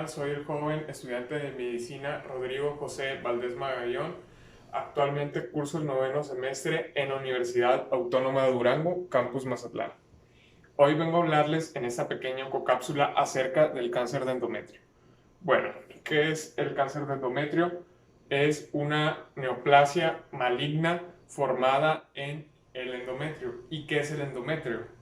tal? Soy el joven estudiante de medicina Rodrigo José Valdés Magallón. Actualmente curso el noveno semestre en la Universidad Autónoma de Durango, Campus Mazatlán. Hoy vengo a hablarles en esta pequeña cápsula acerca del cáncer de endometrio. Bueno, ¿qué es el cáncer de endometrio? Es una neoplasia maligna formada en el endometrio. ¿Y qué es el endometrio?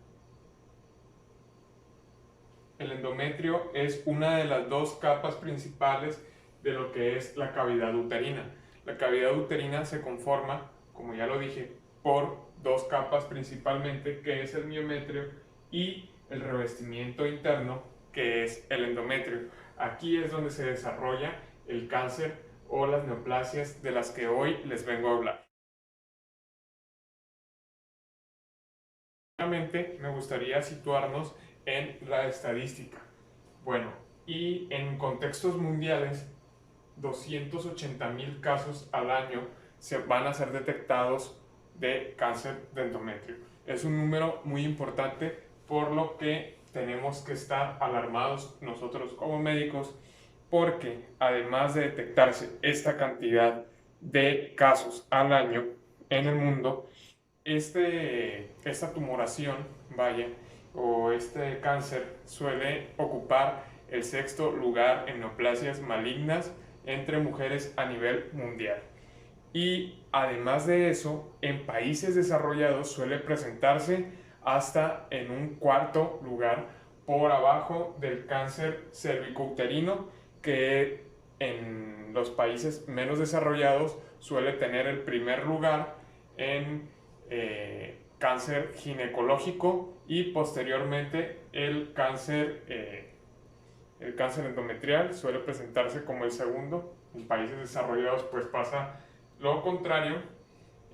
El endometrio es una de las dos capas principales de lo que es la cavidad uterina. La cavidad uterina se conforma, como ya lo dije, por dos capas principalmente, que es el miometrio y el revestimiento interno, que es el endometrio. Aquí es donde se desarrolla el cáncer o las neoplasias de las que hoy les vengo a hablar. Primeramente, me gustaría situarnos en la estadística. Bueno, y en contextos mundiales, 280,000 casos al año se van a ser detectados de cáncer de endometrio. Es un número muy importante, por lo que tenemos que estar alarmados nosotros como médicos, porque además de detectarse esta cantidad de casos al año en el mundo, esta tumoración, vaya, o este cáncer suele ocupar el sexto lugar en neoplasias malignas entre mujeres a nivel mundial. Y además de eso, en países desarrollados suele presentarse hasta en un cuarto lugar por abajo del cáncer cervicouterino, que en los países menos desarrollados suele tener el primer lugar en cáncer ginecológico, y posteriormente el cáncer endometrial suele presentarse como el segundo. En países desarrollados pues pasa lo contrario.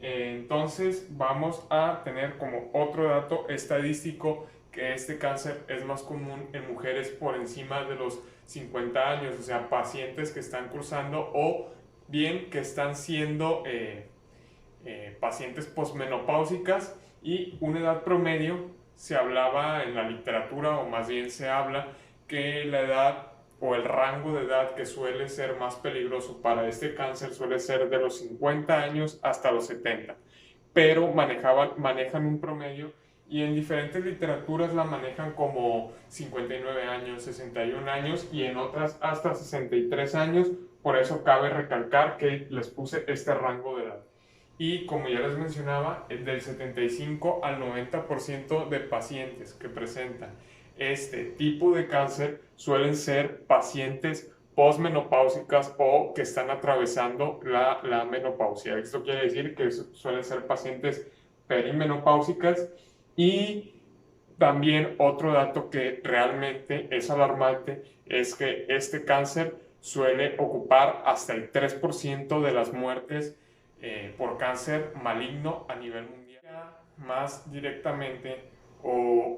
Entonces vamos a tener como otro dato estadístico que este cáncer es más común en mujeres por encima de los 50 años, o sea, pacientes que están cursando o bien que están siendo pacientes posmenopáusicas, y una edad promedio. Se hablaba en la literatura, o más bien se habla, que la edad o el rango de edad que suele ser más peligroso para este cáncer suele ser de los 50 años hasta los 70, pero manejan un promedio, y en diferentes literaturas la manejan como 59 años, 61 años y en otras hasta 63 años. Por eso cabe recalcar que les puse este rango de edad. Y como ya les mencionaba, del 75 al 90% de pacientes que presentan este tipo de cáncer suelen ser pacientes posmenopáusicas o que están atravesando la menopausia. Esto quiere decir que suelen ser pacientes perimenopáusicas. Y también otro dato que realmente es alarmante es que este cáncer suele ocupar hasta el 3% de las muertes por cáncer maligno a nivel mundial. Ya más directamente, o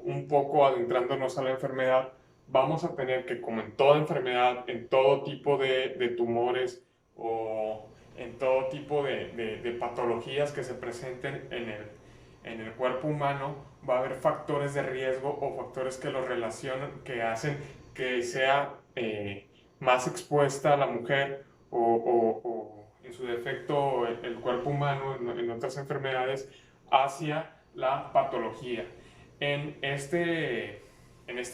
un poco adentrándonos a la enfermedad, vamos a tener que, como en toda enfermedad, en todo tipo de tumores o en todo tipo de patologías que se presenten en el cuerpo humano, va a haber factores de riesgo o factores que lo relacionan, que hacen que sea más expuesta a la mujer o en su defecto el cuerpo humano en otras enfermedades hacia la patología. En este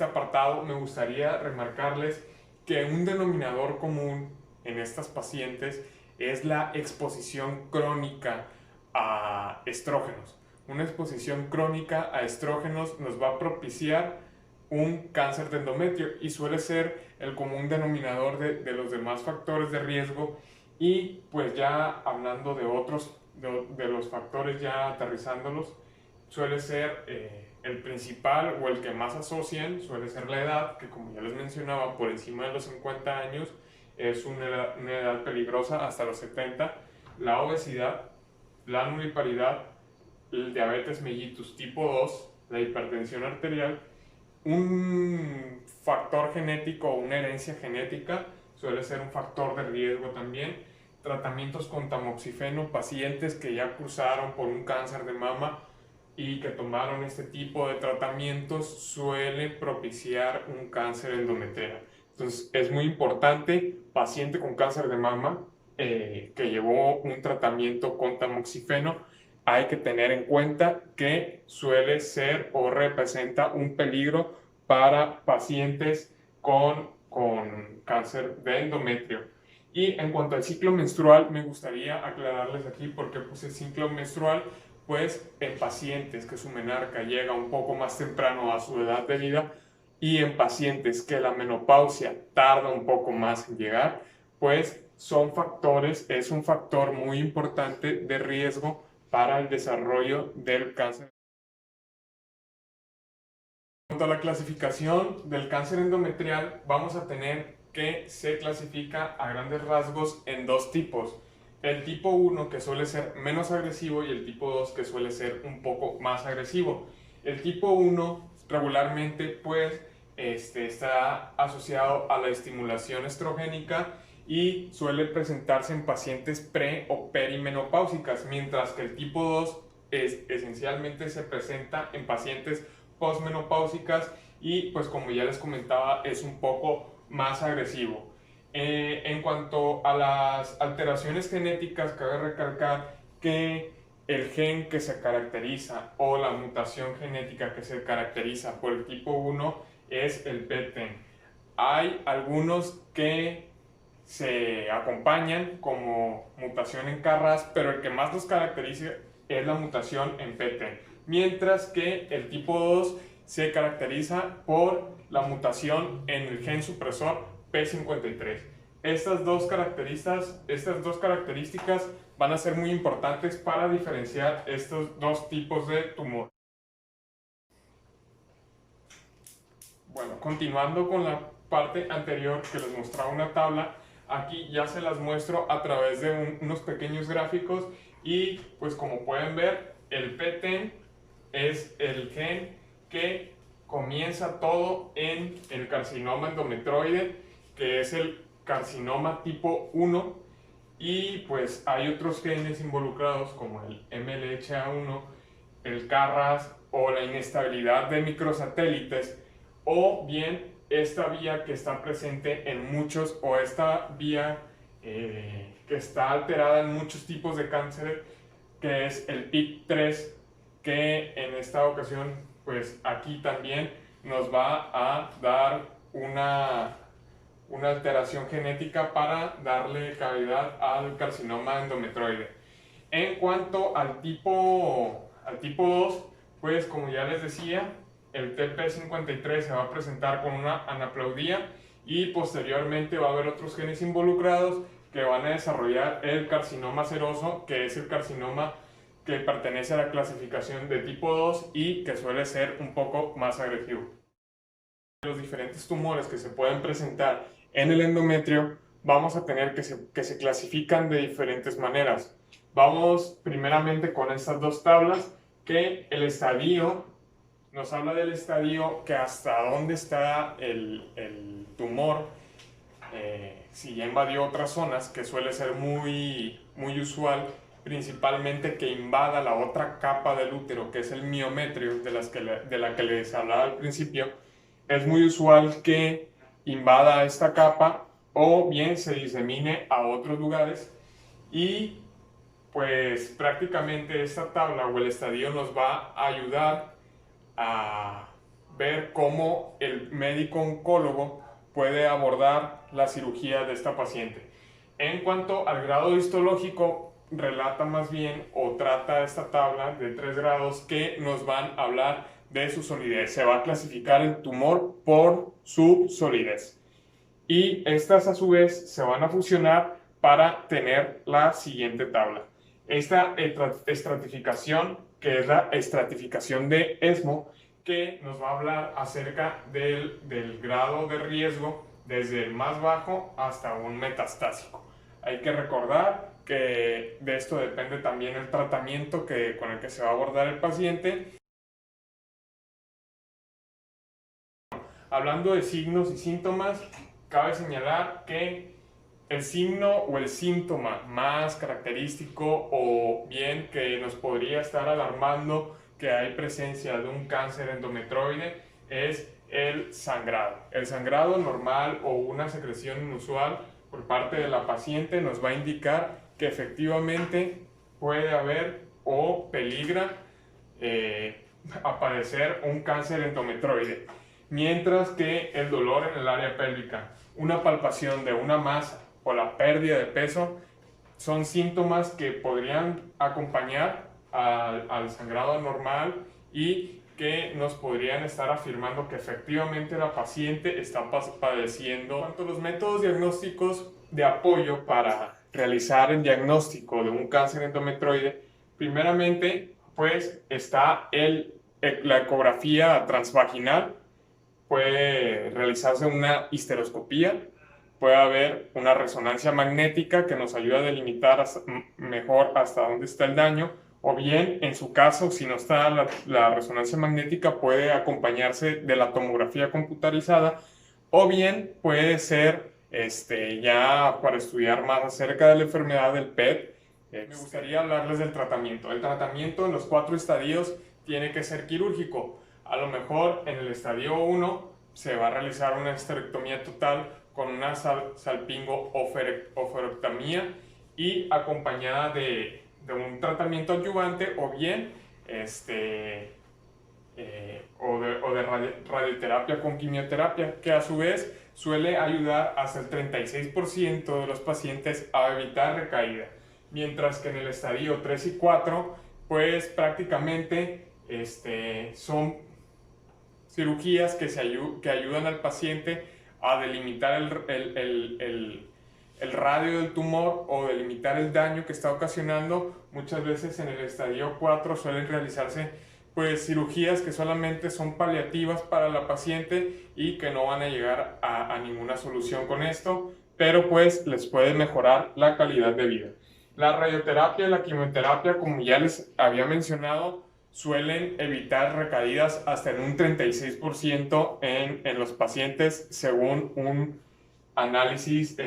apartado me gustaría remarcarles que un denominador común en estas pacientes es la exposición crónica a estrógenos. Una exposición crónica a estrógenos nos va a propiciar un cáncer de endometrio, y suele ser el común denominador de los demás factores de riesgo. Y pues ya hablando de otros, de los factores, ya aterrizándolos, suele ser el principal o el que más asocian, suele ser la edad, que como ya les mencionaba, por encima de los 50 años es una edad peligrosa hasta los 70, la obesidad, la nulliparidad, el diabetes mellitus tipo 2, la hipertensión arterial, un factor genético o una herencia genética suele ser un factor de riesgo también. Tratamientos con tamoxifeno, pacientes que ya cursaron por un cáncer de mama y que tomaron este tipo de tratamientos suele propiciar un cáncer endometrial. Entonces es muy importante, paciente con cáncer de mama que llevó un tratamiento con tamoxifeno, hay que tener en cuenta que suele ser o representa un peligro para pacientes con cáncer de endometrio. Y en cuanto al ciclo menstrual, me gustaría aclararles aquí porque pues el ciclo menstrual, pues en pacientes que su menarca llega un poco más temprano a su edad de vida y en pacientes que la menopausia tarda un poco más en llegar, pues son factores, es un factor muy importante de riesgo para el desarrollo del cáncer. En cuanto a la clasificación del cáncer endometrial, vamos a tener que se clasifica a grandes rasgos en dos tipos. El tipo 1 que suele ser menos agresivo y el tipo 2 que suele ser un poco más agresivo. El tipo 1 regularmente pues está asociado a la estimulación estrogénica y suele presentarse en pacientes pre o perimenopáusicas, mientras que el tipo 2 esencialmente se presenta en pacientes postmenopáusicas y pues como ya les comentaba es un poco más agresivo. En cuanto a las alteraciones genéticas, cabe recalcar que el gen que se caracteriza o la mutación genética que se caracteriza por el tipo 1 es el PTEN. Hay algunos que se acompañan como mutación en KRAS, pero el que más los caracteriza es la mutación en PTEN, mientras que el tipo 2 se caracteriza por la mutación en el gen supresor P53. Estas dos características van a ser muy importantes para diferenciar estos dos tipos de tumor. Bueno, continuando con la parte anterior que les mostraba una tabla, aquí ya se las muestro a través de unos pequeños gráficos y pues como pueden ver, el PTEN es el gen que comienza todo en el carcinoma endometroide, que es el carcinoma tipo 1, y pues hay otros genes involucrados como el MLHA1, el KRAS o la inestabilidad de microsatélites, o bien esta vía que está presente en muchos, o esta vía que está alterada en muchos tipos de cáncer, que es el PIK3, que en esta ocasión, pues aquí también nos va a dar una alteración genética para darle cavidad al carcinoma endometroide. En cuanto al tipo 2, pues como ya les decía, el TP53 se va a presentar con una anaplaudía y posteriormente va a haber otros genes involucrados que van a desarrollar el carcinoma seroso, que es el carcinoma que pertenece a la clasificación de tipo 2 y que suele ser un poco más agresivo. Los diferentes tumores que se pueden presentar en el endometrio, vamos a tener que se clasifican de diferentes maneras. Vamos primeramente con estas dos tablas, que el estadio nos habla del estadio, que hasta dónde está el tumor, si ya invadió otras zonas, que suele ser muy usual, principalmente que invada la otra capa del útero, que es el miometrio, de la que les hablaba al principio. Es muy usual que invada esta capa o bien se disemine a otros lugares, y pues prácticamente esta tabla o el estadio nos va a ayudar a ver cómo el médico oncólogo puede abordar la cirugía de esta paciente. En cuanto al grado histológico, relata más bien o trata esta tabla de 3 grados que nos van a hablar de su solidez. Se va a clasificar el tumor por su solidez. Y estas a su vez se van a fusionar para tener la siguiente tabla. Esta estratificación, que es la estratificación de ESMO, que nos va a hablar acerca del grado de riesgo desde el más bajo hasta un metastásico. Hay que recordar que de esto depende también el tratamiento con el que se va a abordar el paciente. Hablando de signos y síntomas, cabe señalar que el signo o el síntoma más característico o bien que nos podría estar alarmando que hay presencia de un cáncer endometroide es el sangrado. El sangrado normal o una secreción inusual por parte de la paciente nos va a indicar que efectivamente puede haber o peligra aparecer un cáncer endometrioide, mientras que el dolor en el área pélvica, una palpación de una masa o la pérdida de peso son síntomas que podrían acompañar al sangrado normal y que nos podrían estar afirmando que efectivamente la paciente está padeciendo. En cuanto a los métodos diagnósticos de apoyo para realizar el diagnóstico de un cáncer endometrioide, primeramente pues está la ecografía transvaginal. Puede realizarse una histeroscopía, puede haber una resonancia magnética que nos ayuda a delimitar mejor hasta dónde está el daño, o bien, en su caso, si no está la resonancia magnética, puede acompañarse de la tomografía computarizada, o bien puede ser ya para estudiar más acerca de la enfermedad del PET. Me gustaría hablarles del tratamiento. El tratamiento en los 4 estadios tiene que ser quirúrgico. A lo mejor en el estadio 1 se va a realizar una esterectomía total con una salpingo-oferectomía y acompañada de un tratamiento adyuvante o bien o de radioterapia con quimioterapia, que a su vez suele ayudar hasta el 36% de los pacientes a evitar recaída, mientras que en el estadio 3 y 4 pues prácticamente son cirugías que ayudan al paciente a delimitar el radio del tumor o delimitar el daño que está ocasionando. Muchas veces en el estadio 4 suelen realizarse pues cirugías que solamente son paliativas para la paciente y que no van a llegar a ninguna solución con esto, pero pues les puede mejorar la calidad de vida. La radioterapia y la quimioterapia, como ya les había mencionado, suelen evitar recaídas hasta en un 36% en los pacientes, según un análisis,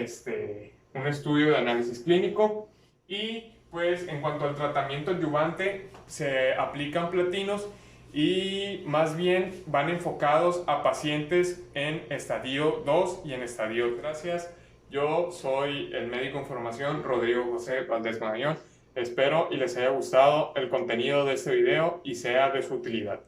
un estudio de análisis clínico. Y pues en cuanto al tratamiento adyuvante, se aplican platinos y más bien van enfocados a pacientes en estadio 2 y en estadio. Gracias. Yo soy el médico en formación Rodrigo José Valdés Marañón. Espero y les haya gustado el contenido de este video y sea de su utilidad.